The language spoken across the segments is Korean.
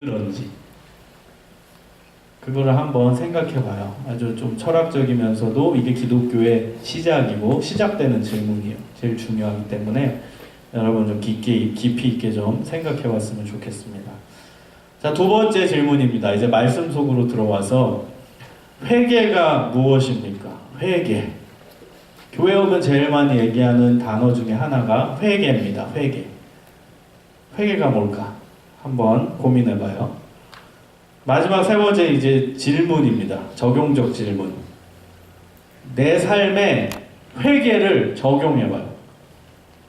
그런지 그거를 한번 생각해봐요. 아주 좀 철학적이면서도 이게 기독교의 시작이고 시작되는 질문이에요. 제일 중요하기 때문에 여러분 좀 깊이 있게 좀 생각해봤으면 좋겠습니다. 자, 두 번째 질문입니다. 이제 말씀 속으로 들어와서 회개가 무엇입니까? 회개. 교회 오면 제일 많이 얘기하는 단어 중에 하나가 회개입니다. 회개. 회개가 뭘까? 한번 고민해봐요. 마지막 세 번째 이제 질문입니다. 적용적 질문. 내 삶에 회개를 적용해봐요.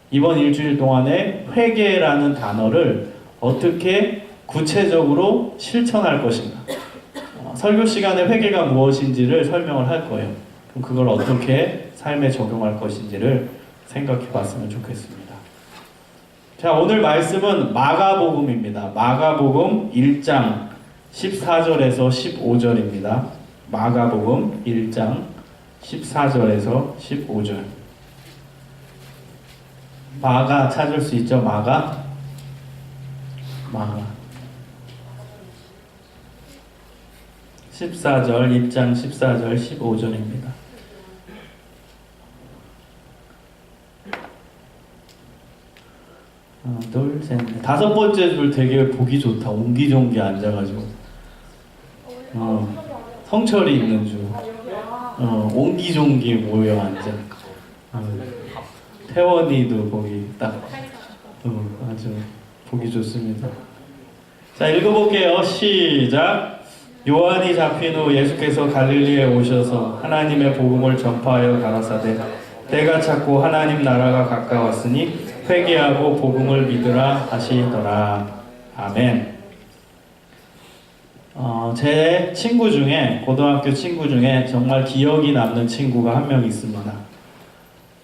이번 일주일 동안에 회개라는 단어를 어떻게 구체적으로 실천할 것인가. 설교 시간에 회개가 무엇인지를 설명을 할 거예요. 그럼 그걸 어떻게 삶에 적용할 것인지를 생각해 봤으면 좋겠습니다. 자, 오늘 말씀은 마가복음입니다. 마가복음 1장 14절에서 15절입니다. 마가복음 1장 14절에서 15절. 마가 찾을 수 있죠? 마가 14절, 1장 14절, 15절입니다. 둘, 셋, 넷. 다섯 번째 줄 되게 보기 좋다. 옹기종기 앉아가지고. 성철이 있는 줄. 옹기종기 모여 앉아. 태원이도 거기 딱. 아주 보기 좋습니다. 자, 읽어볼게요. 시작. 요한이 잡힌 후 예수께서 갈릴리에 오셔서 하나님의 복음을 전파하여 가라사대 때가 찼고 하나님 나라가 가까웠으니 회개하고 복음을 믿으라 하시더라. 아멘. 제 친구 중에, 고등학교 친구 중에 정말 기억이 남는 친구가 한 명 있습니다.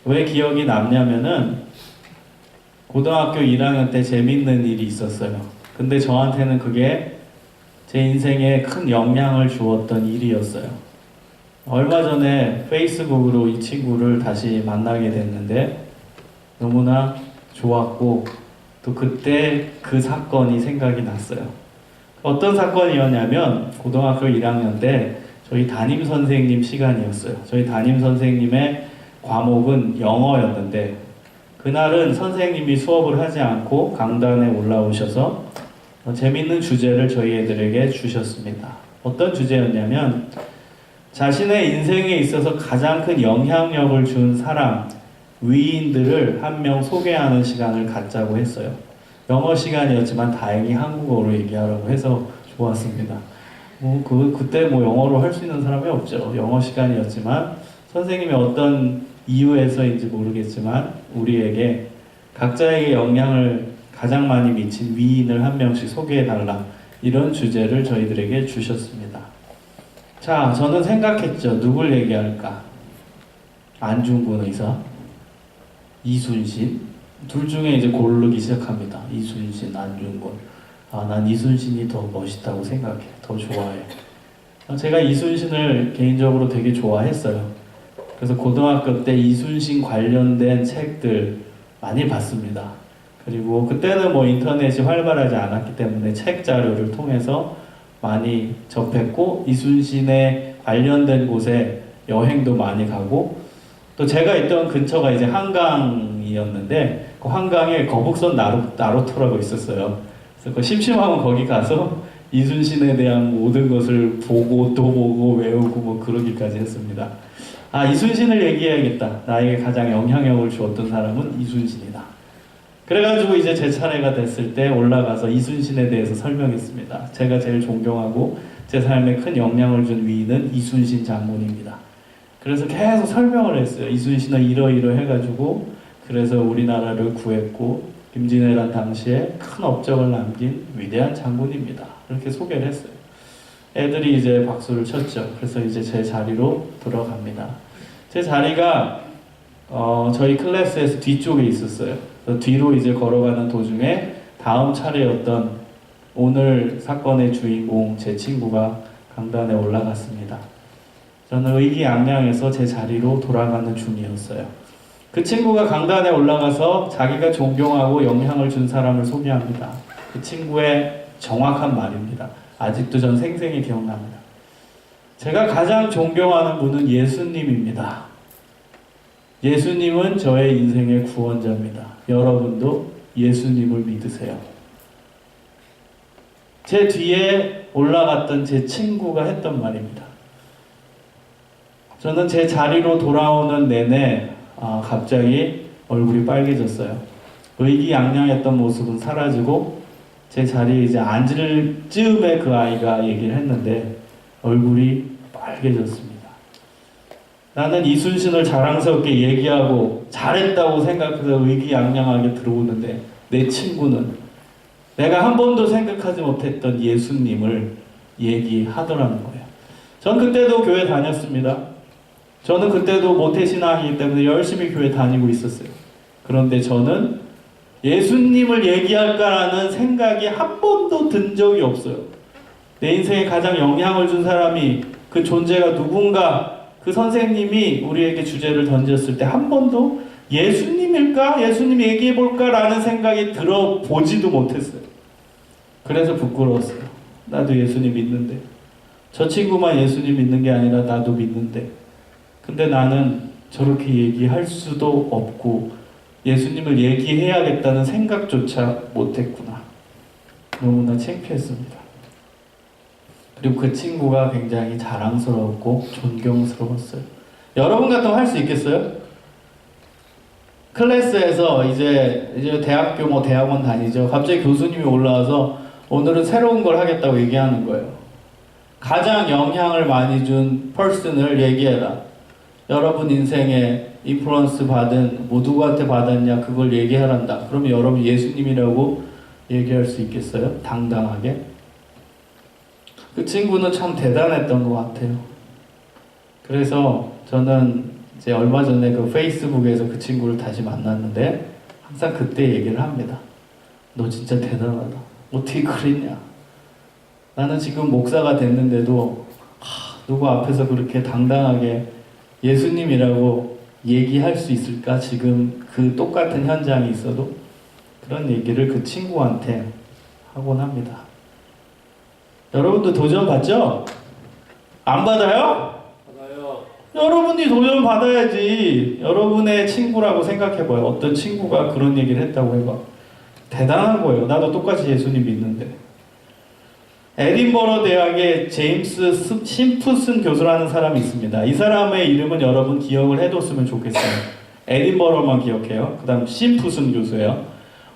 왜 기억이 남냐면은 고등학교 1학년 때 재밌는 일이 있었어요. 근데 저한테는 그게 제 인생에 큰 영향을 주었던 일이었어요. 얼마 전에 페이스북으로 이 친구를 다시 만나게 됐는데 너무나 좋았고 또 그때 그 사건이 생각이 났어요. 어떤 사건이었냐면 고등학교 1학년 때 저희 담임 선생님 시간이었어요. 저희 담임 선생님의 과목은 영어였는데 그날은 선생님이 수업을 하지 않고 강단에 올라오셔서 재밌는 주제를 저희 애들에게 주셨습니다. 어떤 주제였냐면 자신의 인생에 있어서 가장 큰 영향력을 준 사람, 위인들을 한 명 소개하는 시간을 갖자고 했어요. 영어 시간이었지만 다행히 한국어로 얘기하라고 해서 좋았습니다. 그때 영어로 할 수 있는 사람이 없죠. 영어 시간이었지만 선생님이 어떤 이유에서인지 모르겠지만 우리에게 각자에게 영향을 가장 많이 미친 위인을 한 명씩 소개해달라, 이런 주제를 저희들에게 주셨습니다. 자, 저는 생각했죠. 누굴 얘기할까? 안중근 의사, 이순신, 둘 중에 이제 고르기 시작합니다. 이순신, 안중근. 난 이순신이 더 멋있다고 생각해. 더 좋아해. 제가 이순신을 개인적으로 되게 좋아했어요. 그래서 고등학교 때 이순신 관련된 책들 많이 봤습니다. 그리고 그때는 인터넷이 활발하지 않았기 때문에 책 자료를 통해서 많이 접했고 이순신에 관련된 곳에 여행도 많이 가고 또 제가 있던 근처가 이제 한강이었는데 그 한강에 거북선 나루터라고 있었어요. 그래서 심심하면 거기 가서 이순신에 대한 모든 것을 보고 또 보고 외우고 그러기까지 했습니다. 이순신을 얘기해야겠다. 나에게 가장 영향력을 주었던 사람은 이순신이다. 그래가지고 이제 제 차례가 됐을 때 올라가서 이순신에 대해서 설명했습니다. 제가 제일 존경하고 제 삶에 큰 영향을 준 위인은 이순신 장군입니다. 그래서 계속 설명을 했어요. 이순신은 이러이러해가지고 그래서 우리나라를 구했고 김진애란 당시에 큰 업적을 남긴 위대한 장군입니다. 이렇게 소개를 했어요. 애들이 이제 박수를 쳤죠. 그래서 이제 제 자리로 돌아갑니다. 제 자리가 저희 클래스에서 뒤쪽에 있었어요. 뒤로 이제 걸어가는 도중에 다음 차례였던 오늘 사건의 주인공 제 친구가 강단에 올라갔습니다. 저는 의기양양해서 제 자리로 돌아가는 중이었어요. 그 친구가 강단에 올라가서 자기가 존경하고 영향을 준 사람을 소개합니다. 그 친구의 정확한 말입니다. 아직도 전 생생히 기억납니다. 제가 가장 존경하는 분은 예수님입니다. 예수님은 저의 인생의 구원자입니다. 여러분도 예수님을 믿으세요. 제 뒤에 올라갔던 제 친구가 했던 말입니다. 저는 제 자리로 돌아오는 내내 갑자기 얼굴이 빨개졌어요. 의기양양했던 모습은 사라지고 제 자리에 이제 앉을 즈음에 그 아이가 얘기를 했는데 얼굴이 빨개졌습니다. 나는 이순신을 자랑스럽게 얘기하고 잘했다고 생각해서 의기양양하게 들어오는데 내 친구는 내가 한 번도 생각하지 못했던 예수님을 얘기하더라는 거예요. 전 그때도 교회 다녔습니다. 저는 그때도 모태신앙이기 때문에 열심히 교회 다니고 있었어요. 그런데 저는 예수님을 얘기할까라는 생각이 한 번도 든 적이 없어요. 내 인생에 가장 영향을 준 사람이 그 존재가 누군가, 그 선생님이 우리에게 주제를 던졌을 때 한 번도 예수님일까? 예수님 얘기해볼까? 라는 생각이 들어보지도 못했어요. 그래서 부끄러웠어요. 나도 예수님 믿는데. 저 친구만 예수님 믿는 게 아니라 나도 믿는데. 근데 나는 저렇게 얘기할 수도 없고 예수님을 얘기해야겠다는 생각조차 못했구나. 너무나 창피했습니다. 그리고 그 친구가 굉장히 자랑스러웠고 존경스러웠어요. 여러분 같으면 할 수 있겠어요? 클래스에서 이제 대학교 대학원 다니죠. 갑자기 교수님이 올라와서 오늘은 새로운 걸 하겠다고 얘기하는 거예요. 가장 영향을 많이 준 퍼슨을 얘기해라. 여러분 인생에 인플루언스 받은 누구한테 받았냐 그걸 얘기하란다. 그러면 여러분 예수님이라고 얘기할 수 있겠어요? 당당하게? 그 친구는 참 대단했던 것 같아요. 그래서 저는 이제 얼마 전에 그 페이스북에서 그 친구를 다시 만났는데 항상 그때 얘기를 합니다. 너 진짜 대단하다. 어떻게 그랬냐? 나는 지금 목사가 됐는데도 누구 앞에서 그렇게 당당하게 예수님이라고 얘기할 수 있을까? 지금 그 똑같은 현장이 있어도 그런 얘기를 그 친구한테 하곤 합니다. 여러분도 도전 받죠? 안 받아요? 받아요. 여러분이 도전 받아야지. 여러분의 친구라고 생각해봐요. 어떤 친구가 그런 얘기를 했다고 해봐. 대단한 거예요. 나도 똑같이 예수님 믿는데. 에딘버러 대학의 제임스 심프슨 교수라는 사람이 있습니다. 이 사람의 이름은 여러분 기억을 해뒀으면 좋겠어요. 에딘버러만 기억해요. 그 다음 심프슨 교수예요.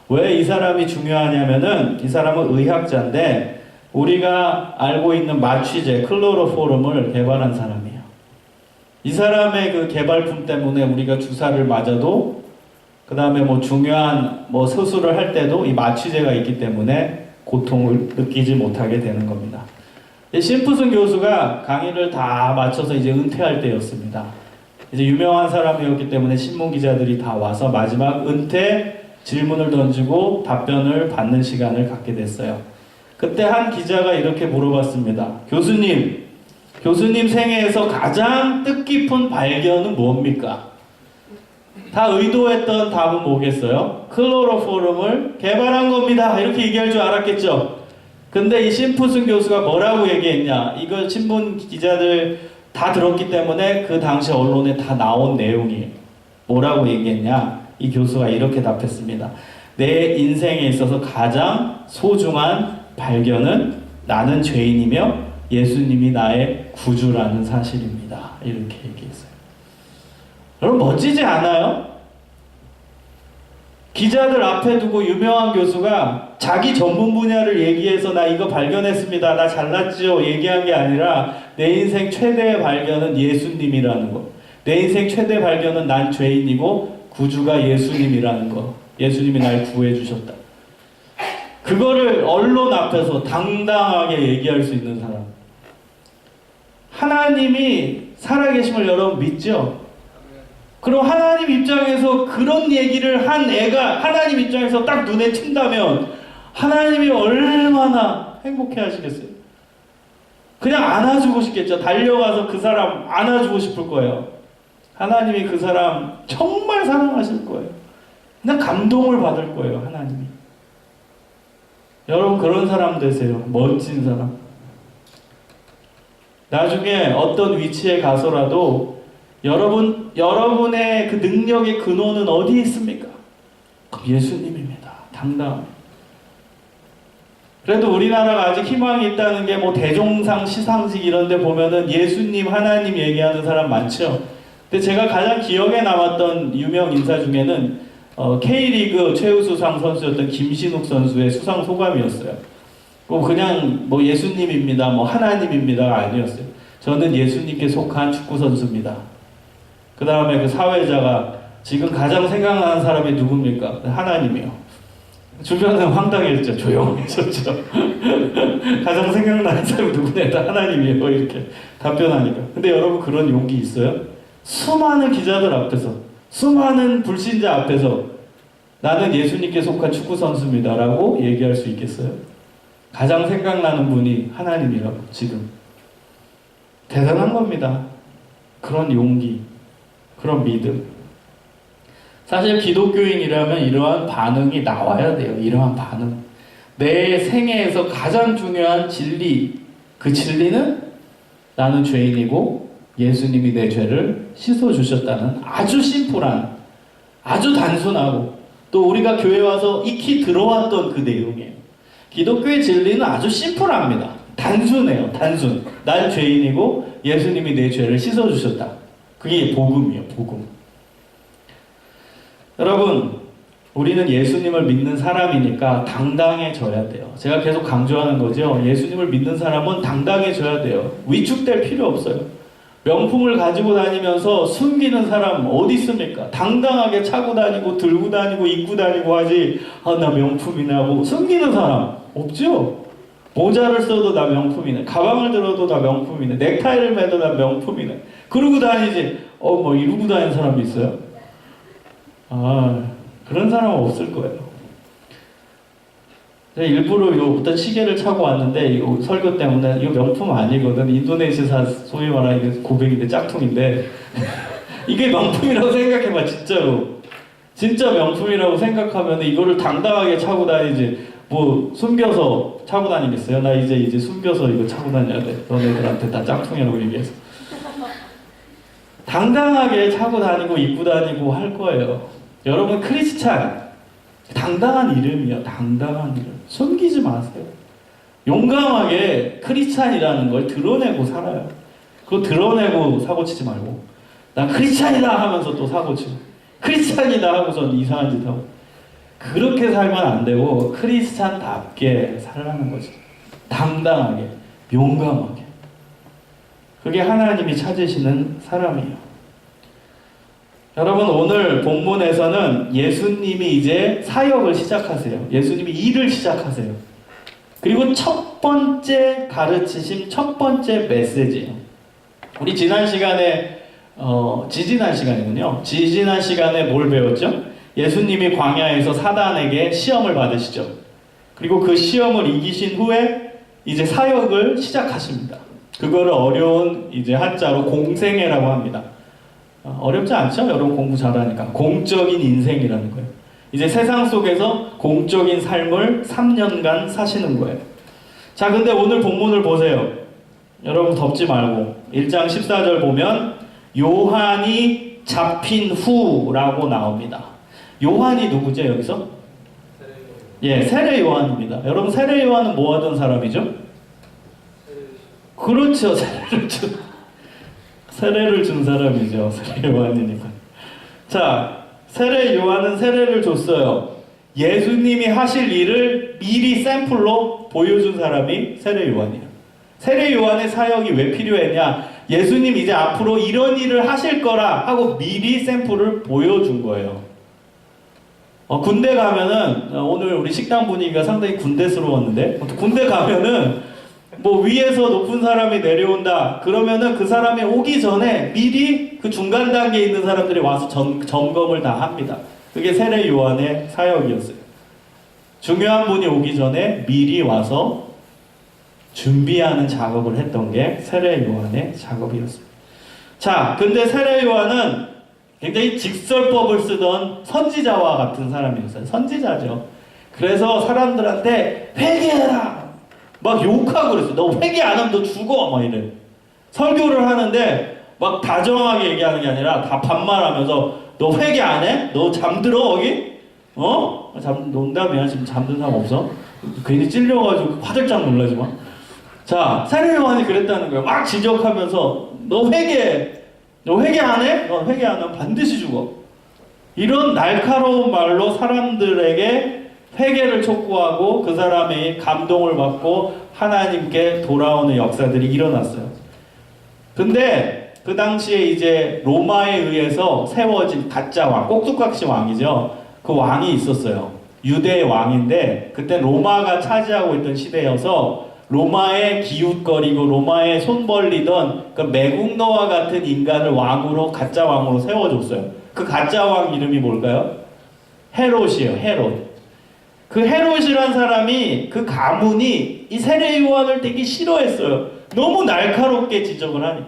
왜 이 사람이 중요하냐면은 이 사람은 의학자인데 우리가 알고 있는 마취제 클로로포름을 개발한 사람이에요. 이 사람의 그 개발품 때문에 우리가 주사를 맞아도 그 다음에 중요한 수술을 할 때도 이 마취제가 있기 때문에 고통을 느끼지 못하게 되는 겁니다. 심프슨 교수가 강의를 다 마쳐서 이제 은퇴할 때였습니다. 이제 유명한 사람이었기 때문에 신문 기자들이 다 와서 마지막 은퇴 질문을 던지고 답변을 받는 시간을 갖게 됐어요. 그때 한 기자가 이렇게 물어봤습니다. 교수님 생애에서 가장 뜻깊은 발견은 뭡니까? 다 의도했던 답은 뭐겠어요? 클로로포름을 개발한 겁니다. 이렇게 얘기할 줄 알았겠죠? 근데 이 심프슨 교수가 뭐라고 얘기했냐? 이거 신문 기자들 다 들었기 때문에 그 당시 언론에 다 나온 내용이에요. 뭐라고 얘기했냐? 이 교수가 이렇게 답했습니다. 내 인생에 있어서 가장 소중한 발견은 나는 죄인이며 예수님이 나의 구주라는 사실입니다. 이렇게 얘기했어요. 여러분 멋지지 않아요? 기자들 앞에 두고 유명한 교수가 자기 전문 분야를 얘기해서 나 이거 발견했습니다. 나 잘났지요. 얘기한 게 아니라 내 인생 최대의 발견은 예수님이라는 거. 내 인생 최대 발견은 난 죄인이고 구주가 예수님이라는 거. 예수님이 날 구해 주셨다. 그거를 언론 앞에서 당당하게 얘기할 수 있는 사람. 하나님이 살아계심을 여러분 믿죠? 그럼 하나님 입장에서 그런 얘기를 한 애가 하나님 입장에서 딱 눈에 튄다면 하나님이 얼마나 행복해 하시겠어요? 그냥 안아주고 싶겠죠. 달려가서 그 사람 안아주고 싶을 거예요. 하나님이 그 사람 정말 사랑하실 거예요. 그냥 감동을 받을 거예요. 하나님이. 여러분 그런 사람 되세요. 멋진 사람. 나중에 어떤 위치에 가서라도 여러분의 그 능력의 근원은 어디에 있습니까? 예수님입니다. 당당. 그래도 우리나라가 아직 희망이 있다는 게 뭐 대종상 시상식 이런 데 보면은 예수님, 하나님 얘기하는 사람 많죠. 근데 제가 가장 기억에 남았던 유명 인사 중에는 K리그 최우수상 선수였던 김신욱 선수의 수상 소감이었어요. 그냥 뭐 예수님입니다, 뭐 하나님입니다가 아니었어요. 저는 예수님께 속한 축구 선수입니다. 그 다음에 그 사회자가 지금 가장 생각나는 사람이 누굽니까? 하나님이요. 주변은 황당했죠. 조용했었죠. 가장 생각나는 사람이 누구냐? 하나님이에요. 이렇게 답변하니까. 근데 여러분 그런 용기 있어요? 수많은 기자들 앞에서, 수많은 불신자 앞에서 나는 예수님께 속한 축구 선수입니다라고 얘기할 수 있겠어요? 가장 생각나는 분이 하나님이라고 지금. 대단한 겁니다. 그런 용기, 그런 믿음. 사실 기독교인이라면 이러한 반응이 나와야 돼요. 이러한 반응. 내 생애에서 가장 중요한 진리, 그 진리는 나는 죄인이고 예수님이 내 죄를 씻어주셨다는 아주 심플한, 아주 단순하고 또 우리가 교회 와서 익히 들어왔던 그 내용이에요. 기독교의 진리는 아주 심플합니다. 단순해요. 단순. 난 죄인이고 예수님이 내 죄를 씻어주셨다. 그게 복음이에요. 복음. 여러분, 우리는 예수님을 믿는 사람이니까 당당해져야 돼요. 제가 계속 강조하는 거죠. 예수님을 믿는 사람은 당당해져야 돼요. 위축될 필요 없어요. 명품을 가지고 다니면서 숨기는 사람 어디 있습니까? 당당하게 차고 다니고 들고 다니고 입고 다니고 하지. 나 명품이네 하고 숨기는 사람 없죠? 모자를 써도 나 명품이네. 가방을 들어도 나 명품이네. 넥타이를 매도 나 명품이네. 그러고 다니지. 뭐 이러고 다니는 사람이 있어요? 그런 사람은 없을 거예요. 제가 일부러 어떤 시계를 차고 왔는데 이거 설교 때문에 이거 명품 아니거든. 인도네시아 소위 말하는 이게 고백인데 짝퉁인데 이게 명품이라고 생각해봐. 진짜로. 진짜 명품이라고 생각하면 이거를 당당하게 차고 다니지. 뭐 숨겨서 차고 다니겠어요? 나 이제 숨겨서 이거 차고 다녀야 돼. 너네들한테 다 짝퉁이라고 얘기해서. 당당하게 차고 다니고 입고 다니고 할 거예요. 여러분 크리스찬 당당한 이름이에요. 당당한 이름. 숨기지 마세요. 용감하게 크리스찬이라는 걸 드러내고 살아요. 그거 드러내고 사고치지 말고 난 크리스찬이다 하면서 또 사고치고 크리스찬이다 하고서 이상한 짓 하고 그렇게 살면 안 되고 크리스찬답게 살라는 거죠. 당당하게 용감하게. 그게 하나님이 찾으시는 사람이에요. 여러분 오늘 본문에서는 예수님이 이제 사역을 시작하세요. 예수님이 일을 시작하세요. 그리고 첫 번째 가르치심, 첫 번째 메시지예요. 우리 지난 시간에 지지난 시간이군요. 지지난 시간에 뭘 배웠죠? 예수님이 광야에서 사단에게 시험을 받으시죠. 그리고 그 시험을 이기신 후에 이제 사역을 시작하십니다. 그거를 어려운 이제 한자로 공생애라고 합니다. 어렵지 않죠? 여러분 공부 잘하니까. 공적인 인생이라는 거예요. 이제 세상 속에서 공적인 삶을 3년간 사시는 거예요. 자, 근데 오늘 본문을 보세요. 여러분 덮지 말고 1장 14절 보면 요한이 잡힌 후라고 나옵니다. 요한이 누구죠 여기서? 세례 요한입니다. 여러분 세례 요한은 뭐 하던 사람이죠? 그렇죠. 세례를 준 사람이죠. 세례 요한이니까. 자, 세례 요한은 세례를 줬어요. 예수님이 하실 일을 미리 샘플로 보여준 사람이 세례 요한이에요. 세례 요한의 사역이 왜 필요했냐? 예수님 이제 앞으로 이런 일을 하실 거라 하고 미리 샘플을 보여준 거예요. 군대 가면은 오늘 우리 식당 분위기가 상당히 군대스러웠는데 군대 가면은 뭐 위에서 높은 사람이 내려온다 그러면은 그 사람이 오기 전에 미리 그 중간 단계에 있는 사람들이 와서 점검을 다 합니다. 그게 세례 요한의 사역이었어요. 중요한 분이 오기 전에 미리 와서 준비하는 작업을 했던 게 세례 요한의 작업이었어요. 자, 근데 세례 요한은 굉장히 직설법을 쓰던 선지자와 같은 사람이었어요. 선지자죠. 그래서 사람들한테 회개해라 막 욕하고 그랬어. 너 회개 안 하면 너 죽어 막 이래. 설교를 하는데 막 다정하게 얘기하는 게 아니라 다 반말하면서 너 회개 안 해? 너 잠들어 거기? 어? 농담이야. 지금 잠든 사람 없어? 괜히 찔려가지고 화들짝 놀라지 마. 자, 세례 요한이 그랬다는 거야. 막 지적하면서 너 회개 안 해? 너 회개 안 하면 반드시 죽어. 이런 날카로운 말로 사람들에게 회개를 촉구하고 그 사람이 감동을 받고 하나님께 돌아오는 역사들이 일어났어요. 근데 그 당시에 이제 로마에 의해서 세워진 가짜 왕, 꼭두각시 왕이죠. 그 왕이 있었어요. 유대의 왕인데 그때 로마가 차지하고 있던 시대여서 로마에 기웃거리고 로마에 손 벌리던 그 매국노와 같은 인간을 왕으로 가짜 왕으로 세워줬어요. 그 가짜 왕 이름이 뭘까요? 헤롯이에요. 헤롯. 그 헤롯이란 사람이 그 가문이 이 세례 요한을 되게 싫어했어요. 너무 날카롭게 지적을 하니까.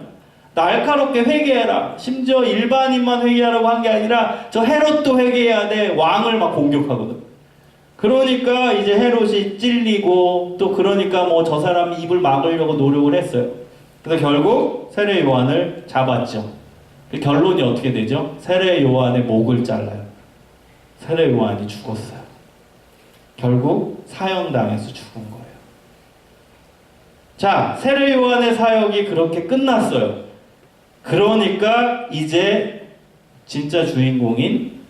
날카롭게 회개해라. 심지어 일반인만 회개하라고 한 게 아니라 저 헤롯도 회개해야 돼. 왕을 막 공격하거든. 그러니까 이제 헤롯이 찔리고 또 그러니까 뭐 저 사람이 입을 막으려고 노력을 했어요. 그래서 결국 세례 요한을 잡았죠. 그 결론이 어떻게 되죠? 세례 요한의 목을 잘라요. 세례 요한이 죽었어요. 결국 사형당해서 죽은 거예요. 자, 세례 요한의 사역이 그렇게 끝났어요. 그러니까 이제 진짜 주인공인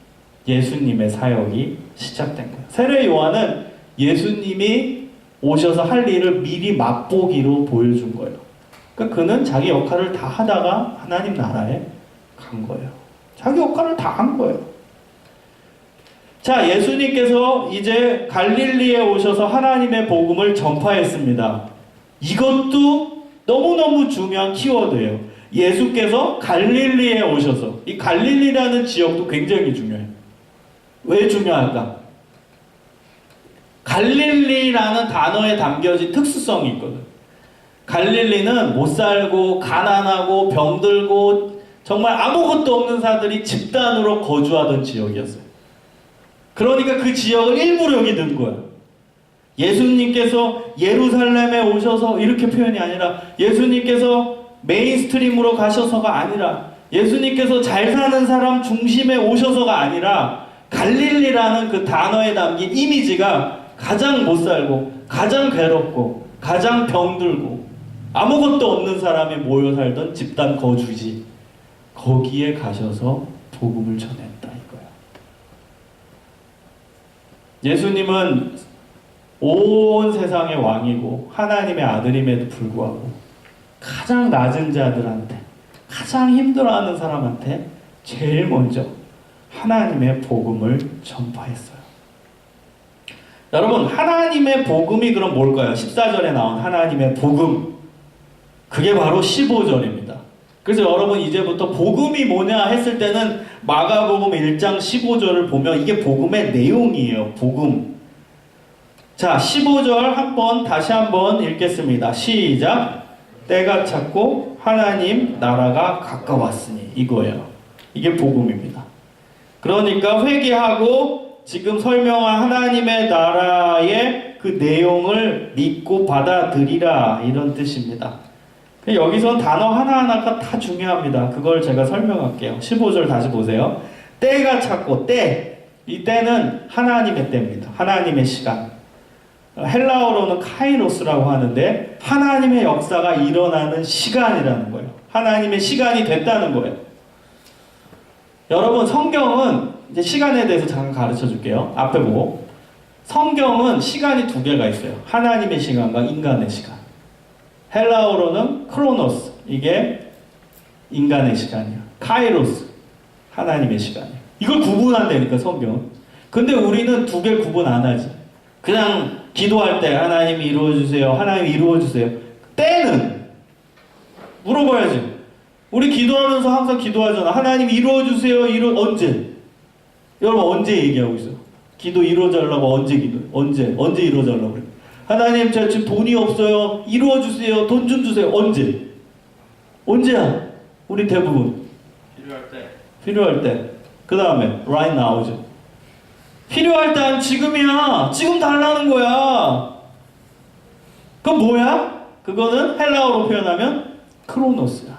예수님의 사역이 시작된 거예요. 세례 요한은 예수님이 오셔서 할 일을 미리 맛보기로 보여준 거예요. 그러니까 그는 자기 역할을 다 하다가 하나님 나라에 간 거예요. 자기 역할을 다 한 거예요. 자, 예수님께서 이제 갈릴리에 오셔서 하나님의 복음을 전파했습니다. 이것도 너무너무 중요한 키워드예요. 예수께서 갈릴리에 오셔서, 이 갈릴리라는 지역도 굉장히 중요해요. 왜 중요할까? 갈릴리라는 단어에 담겨진 특수성이 있거든. 갈릴리는 못 살고 가난하고 병들고 정말 아무것도 없는 사람들이 집단으로 거주하던 지역이었어요. 그러니까 그 지역을 일부러 여기 넣은 거야. 예수님께서 예루살렘에 오셔서 이렇게 표현이 아니라 예수님께서 메인스트림으로 가셔서가 아니라 예수님께서 잘 사는 사람 중심에 오셔서가 아니라 갈릴리라는 그 단어에 담긴 이미지가 가장 못 살고 가장 괴롭고 가장 병들고 아무것도 없는 사람이 모여 살던 집단 거주지. 거기에 가셔서 복음을 전했다 이거야. 예수님은 온 세상의 왕이고 하나님의 아들임에도 불구하고 가장 낮은 자들한테 가장 힘들어하는 사람한테 제일 먼저 하나님의 복음을 전파했어요. 여러분, 하나님의 복음이 그럼 뭘까요? 14절에 나온 하나님의 복음, 그게 바로 15절입니다. 그래서 여러분 이제부터 복음이 뭐냐 했을 때는 마가복음 1장 15절을 보면 이게 복음의 내용이에요. 복음. 자, 15절 다시 한번 읽겠습니다. 시작. 때가 찼고 하나님 나라가 가까웠으니, 이거예요. 이게 복음입니다. 그러니까 회개하고 지금 설명한 하나님의 나라의 그 내용을 믿고 받아들이라, 이런 뜻입니다. 여기선 단어 하나하나가 다 중요합니다. 그걸 제가 설명할게요. 15절 다시 보세요. 때가 찼고, 때. 이 때는 하나님의 때입니다. 하나님의 시간. 헬라어로는 카이로스라고 하는데 하나님의 역사가 일어나는 시간이라는 거예요. 하나님의 시간이 됐다는 거예요. 여러분, 성경은 이제 시간에 대해서 잠깐 가르쳐 줄게요. 앞에 보고. 성경은 시간이 두 개가 있어요. 하나님의 시간과 인간의 시간. 헬라어로는 크로노스, 이게 인간의 시간이에요. 카이로스, 하나님의 시간이에요. 이걸 구분한다니까 성경은. 근데 우리는 두 개 구분 안 하지. 그냥 기도할 때 하나님 이루어주세요, 하나님 이루어주세요. 때는 물어봐야지. 우리 기도하면서 항상 기도하잖아. 하나님 이루어주세요. 언제? 여러분 언제 얘기하고 있어요? 기도 이루어달라고 언제 언제 이루어달라고 그래? 하나님 제가 지금 돈이 없어요. 이루어주세요. 돈 좀 주세요. 언제야? 우리 대부분 필요할 때. 그 다음에 right now죠. 필요할 땐 지금이야. 지금 달라는 거야. 그건 뭐야? 그거는 헬라어로 표현하면 크로노스야.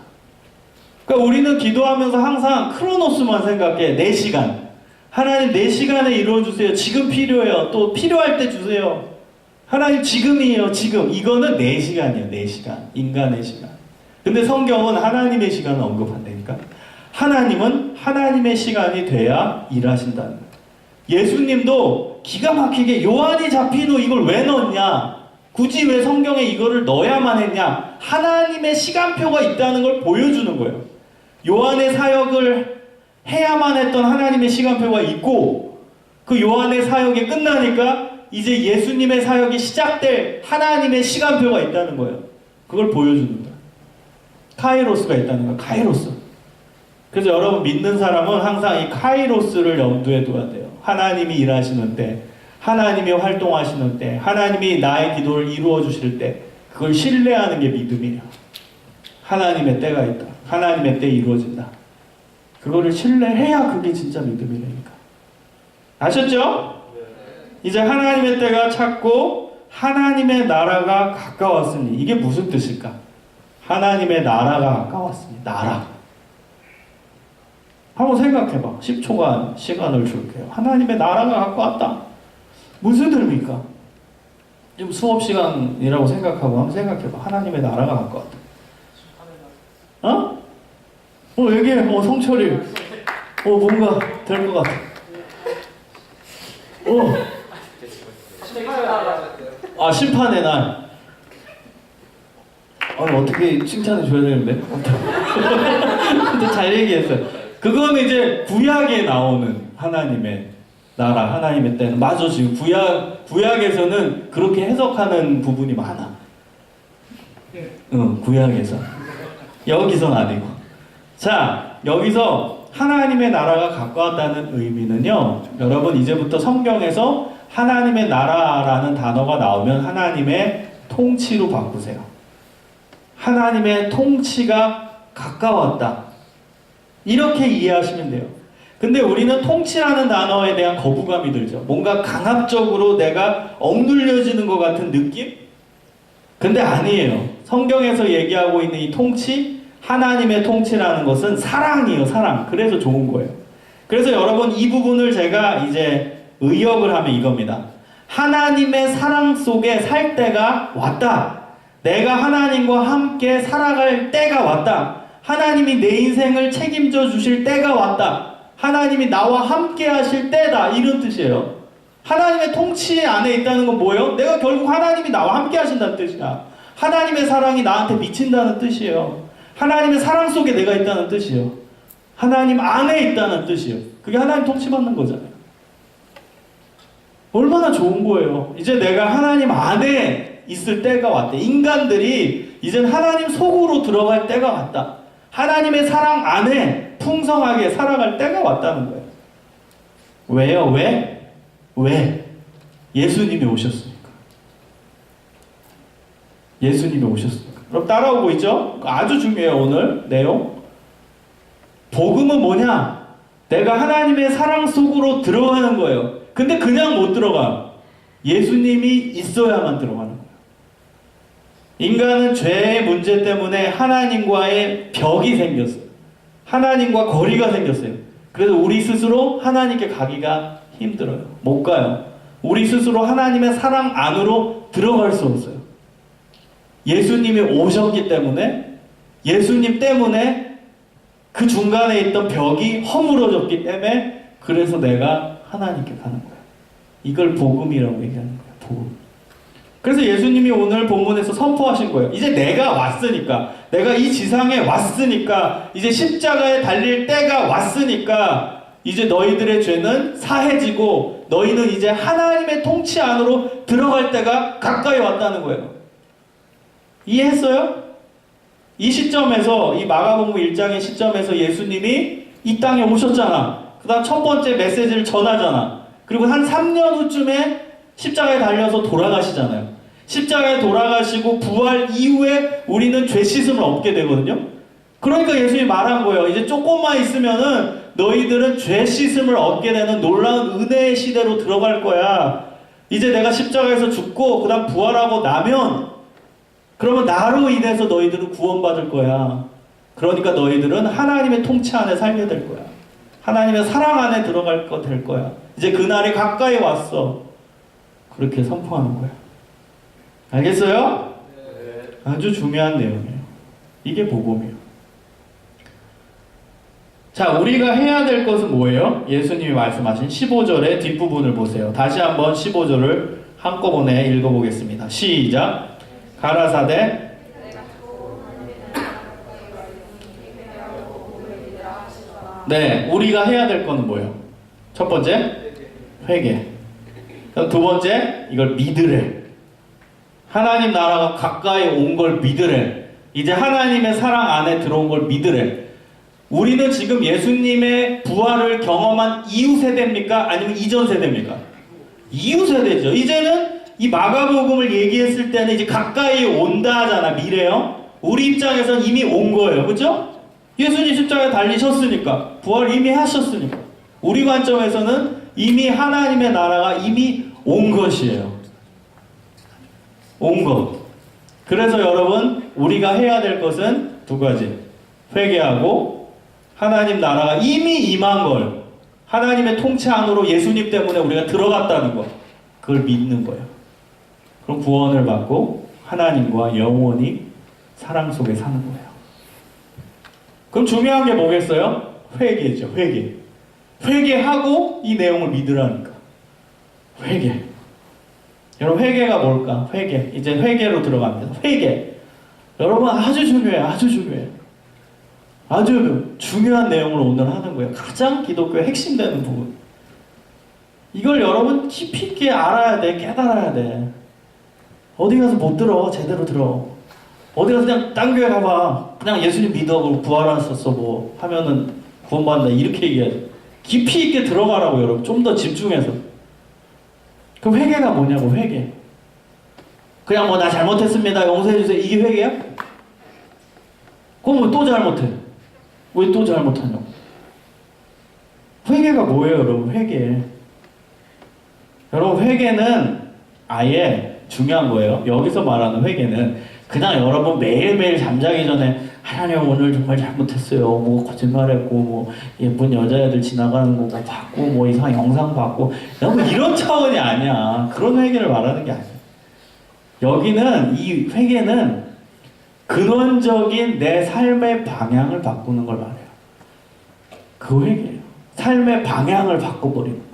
그러니까 우리는 기도하면서 항상 크로노스만 생각해. 내 시간. 하나님 내 시간에 이루어주세요. 지금 필요해요. 또 필요할 때 주세요. 하나님 지금이에요. 지금. 이거는 내 시간이에요. 내 시간. 인간의 시간. 근데 성경은 하나님의 시간을 언급한다니까. 하나님은 하나님의 시간이 돼야 일하신다는 거예요. 예수님도 기가 막히게 요한이 잡힌 후 이걸 왜 넣었냐? 굳이 왜 성경에 이거를 넣어야만 했냐? 하나님의 시간표가 있다는 걸 보여주는 거예요. 요한의 사역을 해야만 했던 하나님의 시간표가 있고 그 요한의 사역이 끝나니까 이제 예수님의 사역이 시작될 하나님의 시간표가 있다는 거예요. 그걸 보여주는 거예요. 카이로스가 있다는 거예요. 카이로스. 그래서 여러분 믿는 사람은 항상 이 카이로스를 염두에 둬야 돼요. 하나님이 일하시는 때, 하나님이 활동하시는 때, 하나님이 나의 기도를 이루어 주실 때 그걸 신뢰하는 게 믿음이에요. 하나님의 때가 있다. 하나님의 때 이루어진다. 그거를 신뢰해야 그게 진짜 믿음이라니까. 아셨죠? 이제 하나님의 때가 찼고 하나님의 나라가 가까웠으니 이게 무슨 뜻일까? 하나님의 나라가 가까웠으니 나라. 한번 생각해봐. 10초간 시간을 줄게요. 하나님의 나라가 가까웠다. 무슨 의미입니까? 좀 수업 시간이라고 생각하고 한번 생각해봐. 하나님의 나라가 가까웠다. 어? 얘기해. 성철이. 뭔가 될 것 같아. 심판의 날. 어떻게 칭찬해 줘야 되는데? 근데 잘 얘기했어요. 그건 이제 구약에 나오는 하나님의 나라, 하나님의 때는. 맞아, 지금 구약에서는 그렇게 해석하는 부분이 많아. 구약에서. 여기선 아니고. 자, 여기서 하나님의 나라가 가까웠다는 의미는요, 여러분 이제부터 성경에서 하나님의 나라라는 단어가 나오면 하나님의 통치로 바꾸세요. 하나님의 통치가 가까웠다. 이렇게 이해하시면 돼요. 근데 우리는 통치라는 단어에 대한 거부감이 들죠. 뭔가 강압적으로 내가 억눌려지는 것 같은 느낌? 근데 아니에요. 성경에서 얘기하고 있는 이 통치, 하나님의 통치라는 것은 사랑이에요. 사랑. 그래서 좋은 거예요. 그래서 여러분 이 부분을 제가 이제 의역을 하면 이겁니다. 하나님의 사랑 속에 살 때가 왔다. 내가 하나님과 함께 살아갈 때가 왔다. 하나님이 내 인생을 책임져 주실 때가 왔다. 하나님이 나와 함께 하실 때다. 이런 뜻이에요. 하나님의 통치 안에 있다는 건 뭐예요? 내가 결국 하나님이 나와 함께 하신다는 뜻이야. 하나님의 사랑이 나한테 미친다는 뜻이에요. 하나님의 사랑 속에 내가 있다는 뜻이에요. 하나님 안에 있다는 뜻이에요. 그게 하나님 통치받는 거잖아요. 얼마나 좋은 거예요. 이제 내가 하나님 안에 있을 때가 왔대. 인간들이 이제 하나님 속으로 들어갈 때가 왔다. 하나님의 사랑 안에 풍성하게 살아갈 때가 왔다는 거예요. 왜요? 왜? 예수님이 오셨으니까. 예수님이 오셨으니까. 그럼 따라오고 있죠? 아주 중요해요, 오늘 내용. 복음은 뭐냐? 내가 하나님의 사랑 속으로 들어가는 거예요. 근데 그냥 못 들어가. 예수님이 있어야만 들어가는 거예요. 인간은 죄의 문제 때문에 하나님과의 벽이 생겼어요. 하나님과 거리가 생겼어요. 그래서 우리 스스로 하나님께 가기가 힘들어요. 못 가요. 우리 스스로 하나님의 사랑 안으로 들어갈 수 없어요. 예수님이 오셨기 때문에, 예수님 때문에 그 중간에 있던 벽이 허물어졌기 때문에, 그래서 내가 하나님께 가는 거예요. 이걸 복음이라고 얘기하는 거예요. 복음. 그래서 예수님이 오늘 본문에서 선포하신 거예요. 이제 내가 왔으니까, 내가 이 지상에 왔으니까, 이제 십자가에 달릴 때가 왔으니까, 이제 너희들의 죄는 사해지고 너희는 이제 하나님의 통치 안으로 들어갈 때가 가까이 왔다는 거예요. 이해했어요? 이 시점에서, 이 마가복음 1장의 시점에서 예수님이 이 땅에 오셨잖아. 그 다음 첫 번째 메시지를 전하잖아. 그리고 한 3년 후쯤에 십자가에 달려서 돌아가시잖아요. 십자가에 돌아가시고 부활 이후에 우리는 죄 씻음을 얻게 되거든요. 그러니까 예수님이 말한 거예요. 이제 조금만 있으면은 너희들은 죄 씻음을 얻게 되는 놀라운 은혜의 시대로 들어갈 거야. 이제 내가 십자가에서 죽고 그 다음 부활하고 나면 그러면 나로 인해서 너희들은 구원받을 거야. 그러니까 너희들은 하나님의 통치 안에 살게 될 거야. 하나님의 사랑 안에 들어갈 거 될 거야. 이제 그날이 가까이 왔어. 그렇게 선포하는 거야. 알겠어요? 네. 아주 중요한 내용이에요. 이게 복음이에요. 자, 우리가 해야 될 것은 뭐예요? 예수님이 말씀하신 15절의 뒷부분을 보세요. 다시 한번 15절을 한꺼번에 읽어보겠습니다. 시작. 가라사대 네, 우리가 해야 될 거는 뭐예요? 첫 번째, 회개. 두 번째, 이걸 믿으래. 하나님 나라가 가까이 온 걸 믿으래. 이제 하나님의 사랑 안에 들어온 걸 믿으래. 우리는 지금 예수님의 부활을 경험한 이후 세대입니까? 아니면 이전 세대입니까? 이후 세대죠. 이제는 이 마가복음을 얘기했을 때는 이제 가까이 온다 하잖아. 미래요. 우리 입장에서는 이미 온 거예요. 그죠? 예수님 십자가에 달리셨으니까. 부활 이미 하셨으니까. 우리 관점에서는 이미 하나님의 나라가 이미 온 것이에요. 온 것. 그래서 여러분, 우리가 해야 될 것은 두 가지. 회개하고 하나님 나라가 이미 임한 걸, 하나님의 통치 안으로 예수님 때문에 우리가 들어갔다는 것, 그걸 믿는 거예요. 그럼 구원을 받고 하나님과 영원히 사랑 속에 사는 거예요. 그럼 중요한 게 뭐겠어요? 회개죠. 회개. 회개하고 이 내용을 믿으라니까. 회개. 여러분, 회개가 뭘까? 회개. 이제 회개로 들어갑니다. 회개. 여러분, 아주 중요해요. 아주 중요해요. 아주 중요한 내용을 오늘 하는 거예요. 가장 기독교의 핵심되는 부분. 이걸 여러분 깊이 있게 알아야 돼. 깨달아야 돼. 어디 가서 못 들어. 제대로 들어. 어디 가서 그냥 딴 교회 가봐. 그냥 예수님 믿어. 부활하셨어. 뭐 하면은 구원받는다. 이렇게 얘기하지. 깊이 있게 들어가라고 여러분. 좀 더 집중해서. 그럼 회개가 뭐냐고. 회개. 그냥 뭐 나 잘못했습니다. 용서해주세요. 이게 회개야? 그럼 왜 또 잘못해? 왜 또 잘못하냐고. 회개가 뭐예요 여러분? 회개. 여러분, 회개는 아예 중요한 거예요. 여기서 말하는 회개는 그냥 여러분 매일매일 잠자기 전에 하나님 오늘 정말 잘못했어요. 뭐 거짓말했고 뭐 예쁜 여자애들 지나가는 거 뭐 봤고 뭐 이상한 영상 봤고 너무 이런 차원이 아니야. 그런 회개를 말하는 게 아니야. 여기는 이 회개는 근원적인 내 삶의 방향을 바꾸는 걸 말해요. 그 회개예요. 삶의 방향을 바꿔버리는 거.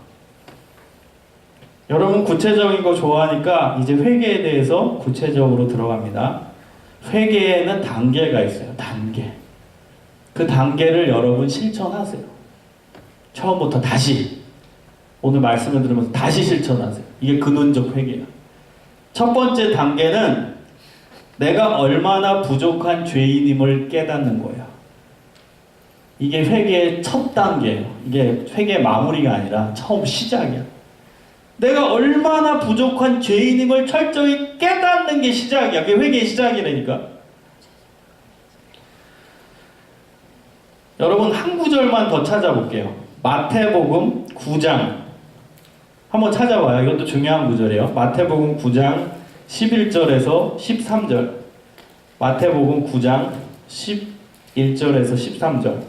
여러분 구체적인 거 좋아하니까 이제 회개에 대해서 구체적으로 들어갑니다. 회개에는 단계가 있어요. 단계. 그 단계를 여러분 실천하세요. 처음부터 다시. 오늘 말씀을 들으면서 다시 실천하세요. 이게 근원적 회개야. 첫 번째 단계는 내가 얼마나 부족한 죄인임을 깨닫는 거예요. 이게 회개의 첫 단계예요. 이게 회개의 마무리가 아니라 처음 시작이야. 내가 얼마나 부족한 죄인임을 철저히 깨닫는 게 시작이야. 그게 회개의 시작이라니까. 여러분 한 구절만 더 찾아볼게요. 마태복음 9장 한번 찾아봐요. 이것도 중요한 구절이에요. 마태복음 9장 11절에서 13절. 마태복음 9장 11절에서 13절.